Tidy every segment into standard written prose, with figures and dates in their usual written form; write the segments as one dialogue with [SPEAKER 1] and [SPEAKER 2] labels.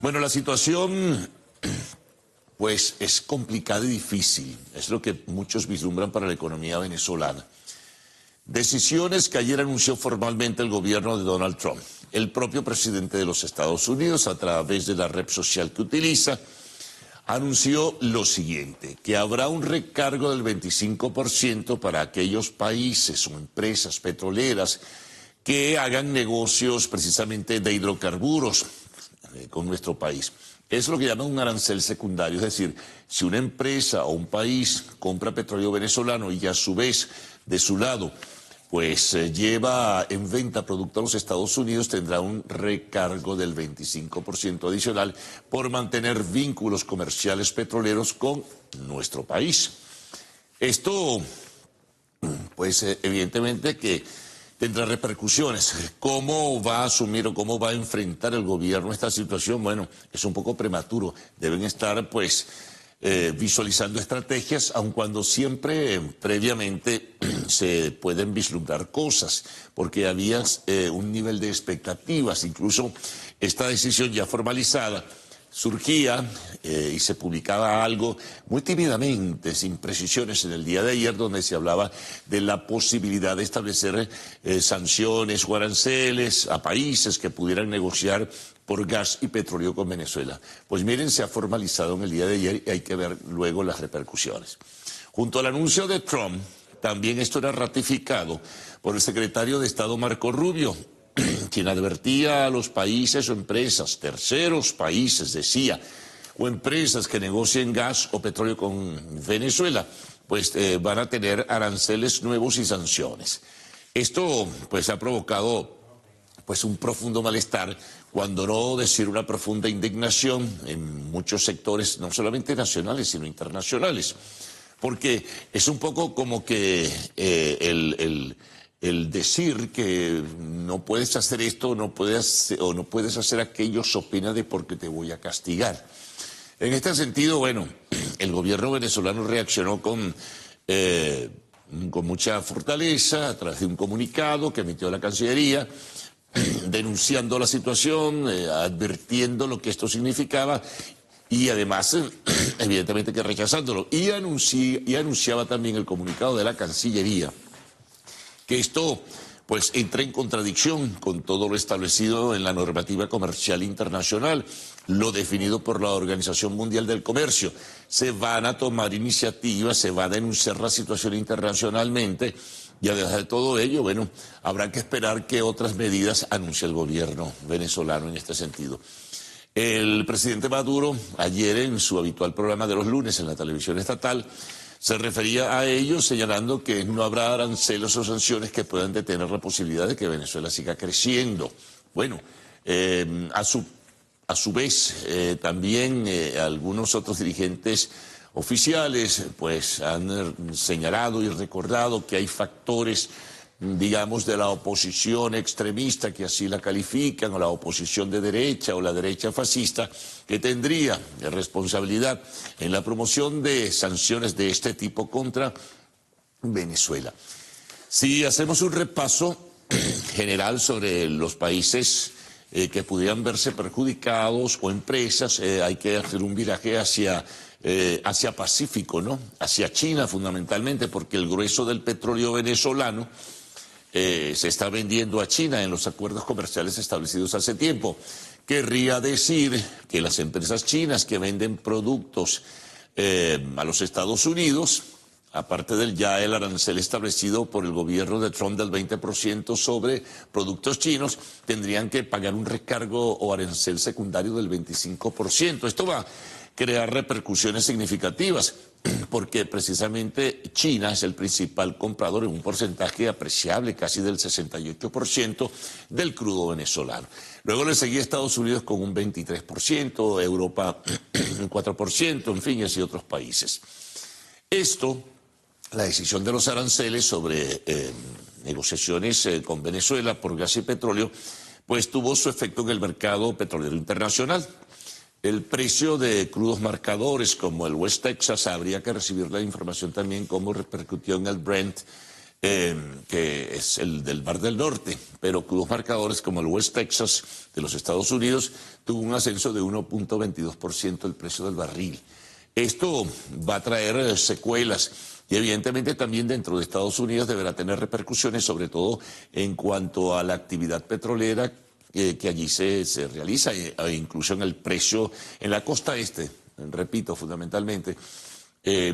[SPEAKER 1] Bueno, la situación pues es complicada y difícil. Es lo que muchos vislumbran para la economía venezolana. Decisiones que ayer anunció formalmente el gobierno de Donald Trump. El propio presidente de los Estados Unidos, a través de la red social que utiliza, anunció lo siguiente, que habrá un recargo del 25% para aquellos países o empresas petroleras que hagan negocios precisamente de hidrocarburos con nuestro país. Es lo que llaman un arancel secundario, es decir, si una empresa o un país compra petróleo venezolano y a su vez, de su lado, pues lleva en venta producto a los Estados Unidos, tendrá un recargo del 25% adicional por mantener vínculos comerciales petroleros con nuestro país. Esto, pues evidentemente que tendrá repercusiones. ¿Cómo va a asumir o cómo va a enfrentar el gobierno esta situación? Bueno, es un poco prematuro. Deben estar, pues, visualizando estrategias, aun cuando siempre previamente se pueden vislumbrar cosas, porque había un nivel de expectativas. Incluso esta decisión ya formalizada surgía y se publicaba algo muy tímidamente, sin precisiones, en el día de ayer, donde se hablaba de la posibilidad de establecer sanciones o aranceles a países que pudieran negociar por gas y petróleo con Venezuela. Pues miren, se ha formalizado en el día de ayer y hay que ver luego las repercusiones. Junto al anuncio de Trump, también esto era ratificado por el secretario de Estado Marco Rubio, quien advertía a los países o empresas, terceros países, decía, o empresas que negocien gas o petróleo con Venezuela, pues van a tener aranceles nuevos y sanciones. Esto pues ha provocado pues un profundo malestar, cuando no decir una profunda indignación en muchos sectores, no solamente nacionales, sino internacionales, porque es un poco como que el decir que no puedes hacer esto no puedes hacer aquello, so pena de porque te voy a castigar. En este sentido, bueno, el gobierno venezolano reaccionó con mucha fortaleza a través de un comunicado que emitió la Cancillería, denunciando la situación, advirtiendo lo que esto significaba y además, evidentemente que rechazándolo. Y anunciaba también el comunicado de la Cancillería que esto pues entra en contradicción con todo lo establecido en la normativa comercial internacional, lo definido por la Organización Mundial del Comercio. Se van a tomar iniciativas, se va a denunciar la situación internacionalmente y además de todo ello, bueno, habrá que esperar que otras medidas anuncie el gobierno venezolano en este sentido. El presidente Maduro, ayer en su habitual programa de los lunes en la televisión estatal, se refería a ello señalando que no habrá aranceles o sanciones que puedan detener la posibilidad de que Venezuela siga creciendo. Bueno, a su vez, también algunos otros dirigentes oficiales pues han señalado y recordado que hay factores, digamos, de la oposición extremista, que así la califican, o la oposición de derecha o la derecha fascista, que tendría responsabilidad en la promoción de sanciones de este tipo contra Venezuela. Si hacemos un repaso general sobre los países que pudieran verse perjudicados o empresas, hay que hacer un viraje hacia Pacífico, ¿no? Hacia China fundamentalmente, porque el grueso del petróleo venezolano se está vendiendo a China en los acuerdos comerciales establecidos hace tiempo. Querría decir que las empresas chinas que venden productos a los Estados Unidos, aparte del ya el arancel establecido por el gobierno de Trump del 20% sobre productos chinos, tendrían que pagar un recargo o arancel secundario del 25%. Esto va a crear repercusiones significativas, porque precisamente China es el principal comprador en un porcentaje apreciable, casi del 68% del crudo venezolano. Luego le seguía Estados Unidos con un 23%, Europa un 4%, en fin, y así otros países. Esto, la decisión de los aranceles sobre negociaciones con Venezuela por gas y petróleo, pues tuvo su efecto en el mercado petrolero internacional. El precio de crudos marcadores como el West Texas, habría que recibir la información también cómo repercutió en el Brent, que es el del Mar del Norte, pero cuyos marcadores como el West Texas de los Estados Unidos tuvo un ascenso de 1.22% el precio del barril. Esto va a traer secuelas y evidentemente también dentro de Estados Unidos deberá tener repercusiones, sobre todo en cuanto a la actividad petrolera que allí se realiza, e incluso en el precio en la costa este, repito, fundamentalmente,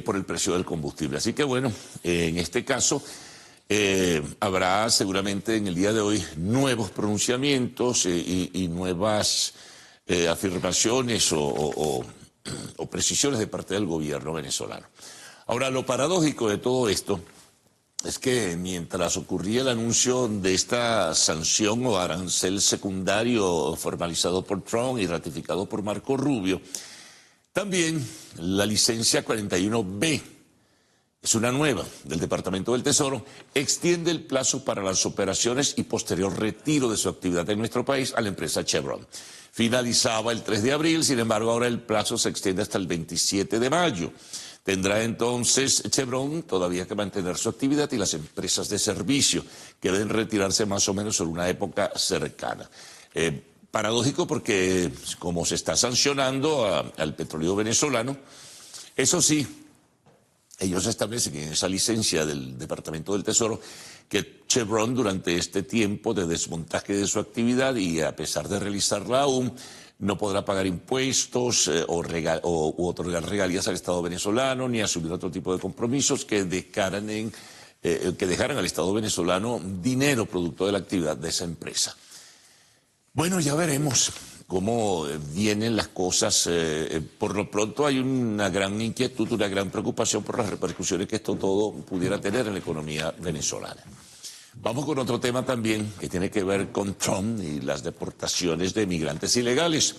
[SPEAKER 1] por el precio del combustible. Así que bueno, en este caso habrá seguramente en el día de hoy nuevos pronunciamientos y nuevas afirmaciones o precisiones de parte del gobierno venezolano. Ahora, lo paradójico de todo esto es que mientras ocurría el anuncio de esta sanción o arancel secundario formalizado por Trump y ratificado por Marco Rubio, también la licencia 41B, es una nueva del Departamento del Tesoro, extiende el plazo para las operaciones y posterior retiro de su actividad en nuestro país a la empresa Chevron. Finalizaba el 3 de abril, sin embargo ahora el plazo se extiende hasta el 27 de mayo. Tendrá entonces Chevron todavía que mantener su actividad y las empresas de servicio que deben retirarse más o menos en una época cercana. Paradójico porque como se está sancionando al petróleo venezolano, eso sí, ellos establecen en esa licencia del Departamento del Tesoro que Chevron durante este tiempo de desmontaje de su actividad y a pesar de realizarla aún, no podrá pagar impuestos u otorgar regalías al Estado venezolano ni asumir otro tipo de compromisos que dejaran al Estado venezolano dinero producto de la actividad de esa empresa. Bueno, ya veremos cómo vienen las cosas. Por lo pronto hay una gran inquietud, una gran preocupación por las repercusiones que esto todo pudiera tener en la economía venezolana. Vamos con otro tema también que tiene que ver con Trump y las deportaciones de migrantes ilegales.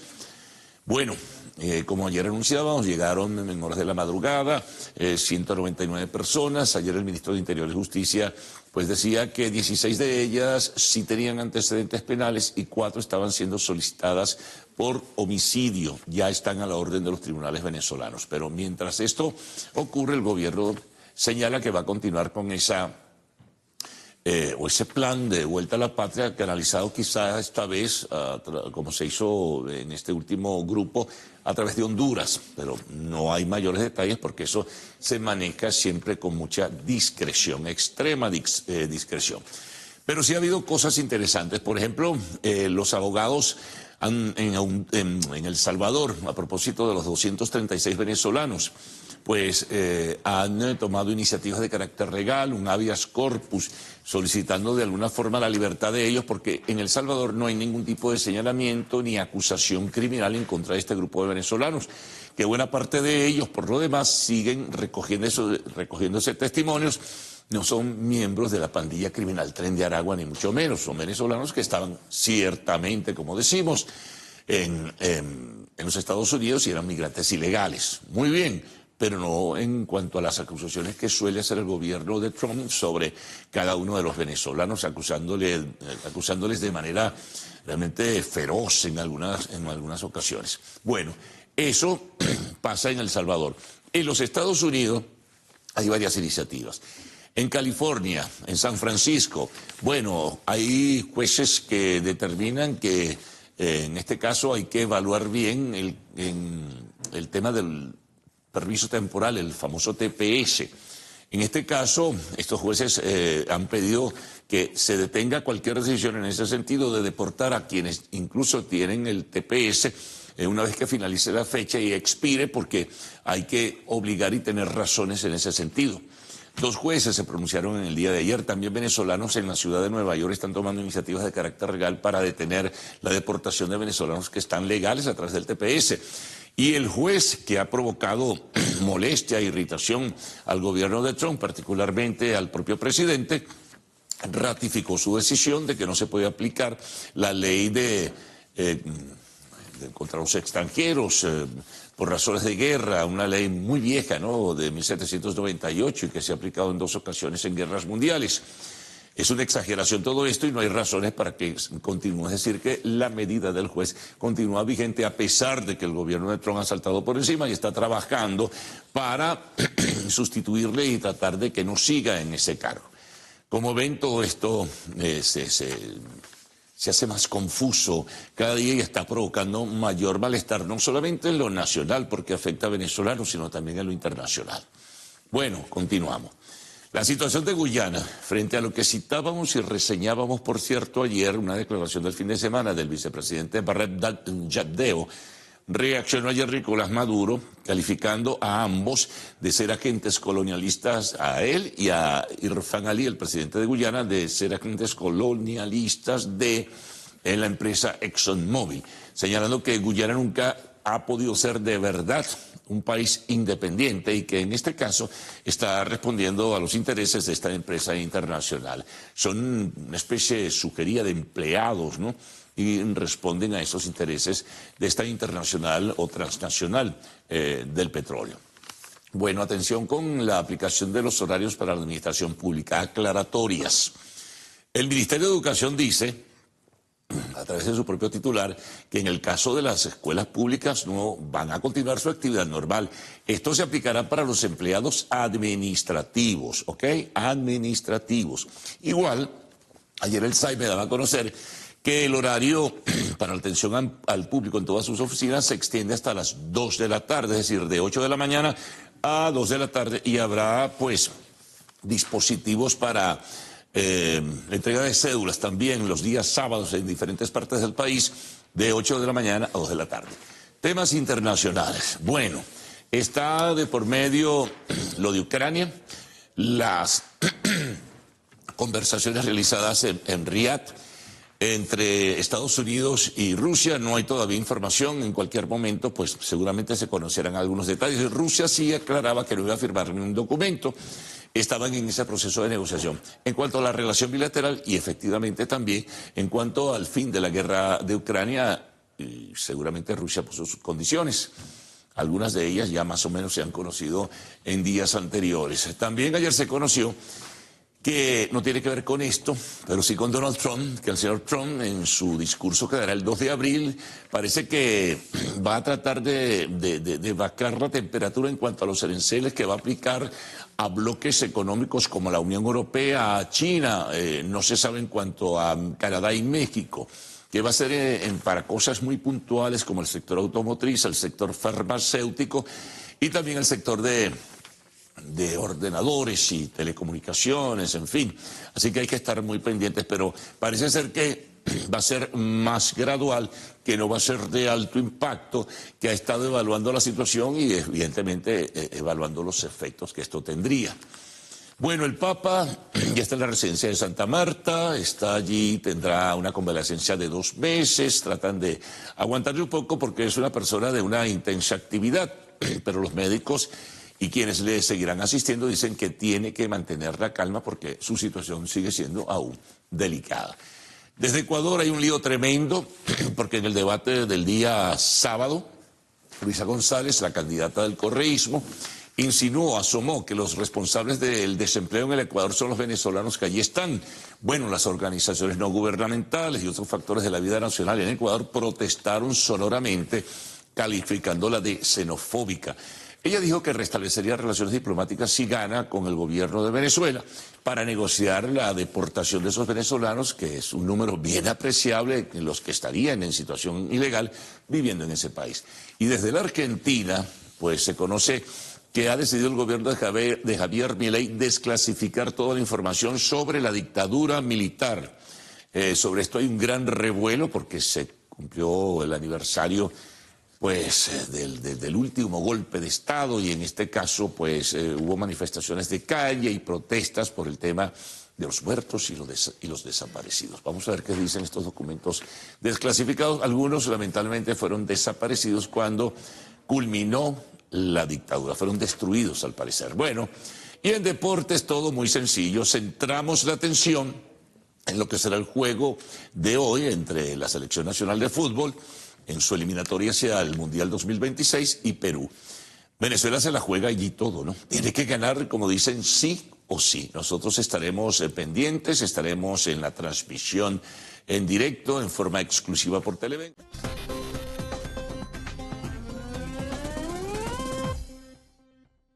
[SPEAKER 1] Bueno, como ayer anunciábamos, llegaron en horas de la madrugada 199 personas. Ayer el ministro de Interior y Justicia pues decía que 16 de ellas sí tenían antecedentes penales y 4 estaban siendo solicitadas por homicidio. Ya están a la orden de los tribunales venezolanos. Pero mientras esto ocurre, el gobierno señala que va a continuar con ese plan de vuelta a la patria, canalizado quizás esta vez, como se hizo en este último grupo, a través de Honduras, pero no hay mayores detalles porque eso se maneja siempre con mucha discreción, extrema discreción. Pero sí ha habido cosas interesantes. Por ejemplo, los abogados en El Salvador, a propósito de los 236 venezolanos, pues han tomado iniciativas de carácter legal, un habeas corpus, solicitando de alguna forma la libertad de ellos, porque en El Salvador no hay ningún tipo de señalamiento ni acusación criminal en contra de este grupo de venezolanos, que buena parte de ellos, por lo demás, siguen recogiéndose testimonios. No son miembros de la pandilla criminal Tren de Aragua, ni mucho menos. Son venezolanos que estaban ciertamente, como decimos, en los Estados Unidos y eran migrantes ilegales. Muy bien, pero no en cuanto a las acusaciones que suele hacer el gobierno de Trump sobre cada uno de los venezolanos, acusándoles de manera realmente feroz en algunas ocasiones. Bueno, eso pasa en El Salvador. En los Estados Unidos hay varias iniciativas. En California, en San Francisco, bueno, hay jueces que determinan que en este caso hay que evaluar bien el tema del permiso temporal, el famoso TPS. En este caso, estos jueces han pedido que se detenga cualquier decisión en ese sentido de deportar a quienes incluso tienen el TPS una vez que finalice la fecha y expire, porque hay que obligar y tener razones en ese sentido. 2 jueces se pronunciaron en el día de ayer. También venezolanos en la ciudad de Nueva York están tomando iniciativas de carácter legal para detener la deportación de venezolanos que están legales a través del TPS. Y el juez que ha provocado molestia e irritación al gobierno de Trump, particularmente al propio presidente, ratificó su decisión de que no se puede aplicar la ley contra los extranjeros por razones de guerra, una ley muy vieja, ¿no?, de 1798 y que se ha aplicado en 2 ocasiones en guerras mundiales. Es una exageración todo esto y no hay razones para que continúe. Es decir, que la medida del juez continúa vigente a pesar de que el gobierno de Trump ha saltado por encima y está trabajando para sustituirle y tratar de que no siga en ese cargo. Como ven, todo esto se hace más confuso cada día y está provocando mayor malestar, no solamente en lo nacional, porque afecta a venezolanos, sino también en lo internacional. Bueno, continuamos. La situación de Guyana, frente a lo que citábamos y reseñábamos, por cierto, ayer, una declaración del fin de semana del vicepresidente Barret Jabdeo, reaccionó ayer Nicolás Maduro, calificando a ambos de ser agentes colonialistas, a él y a Irfan Ali, el presidente de Guyana, de ser agentes colonialistas en la empresa ExxonMobil, señalando que Guyana nunca ha podido ser de verdad un país independiente y que en este caso está respondiendo a los intereses de esta empresa internacional. Son una especie de sujería de empleados, ¿no? Y responden a esos intereses de esta internacional o transnacional del petróleo. Bueno, atención con la aplicación de los horarios para la administración pública, aclaratorias. El Ministerio de Educación dice, a través de su propio titular, que en el caso de las escuelas públicas no van a continuar su actividad normal. Esto se aplicará para los empleados administrativos, ¿ok? Administrativos. Igual, ayer el SAI me daba a conocer que el horario para la atención al público en todas sus oficinas se extiende hasta las 2 de la tarde, es decir, de 8 de la mañana a 2 de la tarde, y habrá, pues, dispositivos para la entrega de cédulas también los días sábados en diferentes partes del país, de 8 de la mañana a 2 de la tarde. Temas internacionales. Bueno, está de por medio lo de Ucrania, las conversaciones realizadas en Riad entre Estados Unidos y Rusia. No hay todavía información, en cualquier momento pues seguramente se conocerán algunos detalles. Rusia sí aclaraba que no iba a firmar ningún documento, estaban en ese proceso de negociación. En cuanto a la relación bilateral y efectivamente también en cuanto al fin de la guerra de Ucrania, y seguramente Rusia puso sus condiciones. Algunas de ellas ya más o menos se han conocido en días anteriores. También ayer se conoció que no tiene que ver con esto, pero sí con Donald Trump, que el señor Trump en su discurso que dará el 2 de abril parece que va a tratar de bajar la temperatura en cuanto a los aranceles que va a aplicar a bloques económicos como la Unión Europea, a China, no se sabe en cuanto a Canadá y México, que va a ser para cosas muy puntuales como el sector automotriz, el sector farmacéutico y también el sector de ordenadores y telecomunicaciones, en fin. Así que hay que estar muy pendientes, pero parece ser que va a ser más gradual, que no va a ser de alto impacto, que ha estado evaluando la situación y evidentemente evaluando los efectos que esto tendría. Bueno, el Papa ya está en la residencia de Santa Marta, está allí, tendrá una convalecencia de 2 meses, tratan de aguantarle un poco porque es una persona de una intensa actividad, pero los médicos y quienes le seguirán asistiendo dicen que tiene que mantener la calma porque su situación sigue siendo aún delicada. Desde Ecuador hay un lío tremendo porque en el debate del día sábado, Luisa González, la candidata del correísmo, asomó que los responsables del desempleo en el Ecuador son los venezolanos que allí están. Bueno, las organizaciones no gubernamentales y otros factores de la vida nacional en Ecuador protestaron sonoramente, calificándola de xenofóbica. Ella dijo que restablecería relaciones diplomáticas si gana con el gobierno de Venezuela para negociar la deportación de esos venezolanos, que es un número bien apreciable en los que estarían en situación ilegal viviendo en ese país. Y desde la Argentina, pues se conoce que ha decidido el gobierno de Javier Milei desclasificar toda la información sobre la dictadura militar. Sobre esto hay un gran revuelo porque se cumplió el aniversario pues del último golpe de Estado y en este caso pues hubo manifestaciones de calle y protestas por el tema de los muertos y los desaparecidos. Vamos a ver qué dicen estos documentos desclasificados. Algunos lamentablemente fueron desaparecidos cuando culminó la dictadura, fueron destruidos al parecer. Bueno, y en deportes todo muy sencillo, centramos la atención en lo que será el juego de hoy entre la Selección Nacional de Fútbol en su eliminatoria hacia el Mundial 2026 y Perú. Venezuela se la juega allí todo, ¿no? Tiene que ganar, como dicen, sí o sí. Nosotros estaremos pendientes, estaremos en la transmisión en directo, en forma exclusiva por Televen.